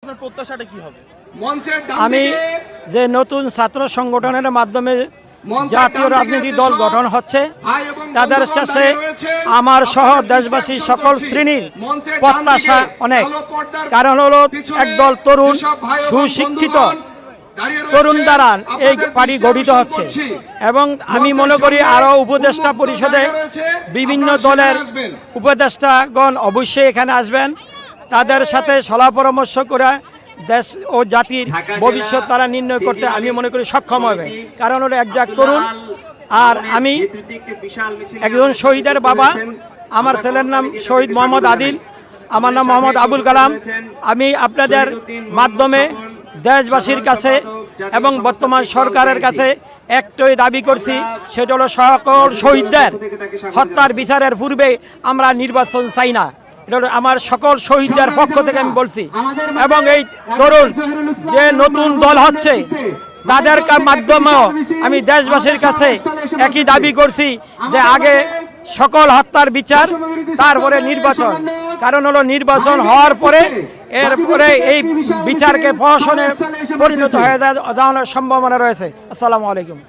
আপনার প্রত্যাশাটা কি হবে? আমি যে নতুন ছাত্র সংগঠনের মাধ্যমে জাতীয় রাজনীতি দল গঠন হচ্ছে, তাদের কাছে আমার সহ দেশবাসী সকল শ্রেণীর প্রত্যাশা অনেক। কারণ হলো একদল তরুণ সুশিক্ষিত তরুণ দ্বারা এই পার্টি গঠিত হচ্ছে এবং আমি মনে করি আরও উপদেষ্টা পরিষদে বিভিন্ন দলের উপদেষ্টাগণ অবশ্যই এখানে আসবেন। তাদের সাথে সলা পরামর্শ করে দেশ ও জাতির ভবিষ্যৎ তারা নির্ণয় করতে আমি মনে করি সক্ষম হবে। কারণ হলো একজাক তরুণ, আর আমি একজন শহীদের বাবা। আমার ছেলের নাম শহীদ মোহাম্মদ আদিল, আমার নাম মোহাম্মদ আবুল কালাম। আমি আপনাদের মাধ্যমে দেশবাসীর কাছে এবং বর্তমান সরকারের কাছে একটাই দাবি করছি, সেটা হলো সকল শহীদদের হত্যার বিচারের পূর্বে আমরা নির্বাচন চাই না। এটা হলো আমার সকল শহীদদের পক্ষ থেকে আমি বলছি। এবং এই তরুণ যে নতুন দল হচ্ছে তাদের মাধ্যমেও আমি দেশবাসীর কাছে একই দাবি করছি যে আগে সকল হত্যার বিচার, তারপরে নির্বাচন। কারণ হলো নির্বাচন হওয়ার পরে এরপরে এই বিচারকে প্রহসনে পরিণত হয়ে যাওয়ার সম্ভাবনা রয়েছে। আসসালামু আলাইকুম।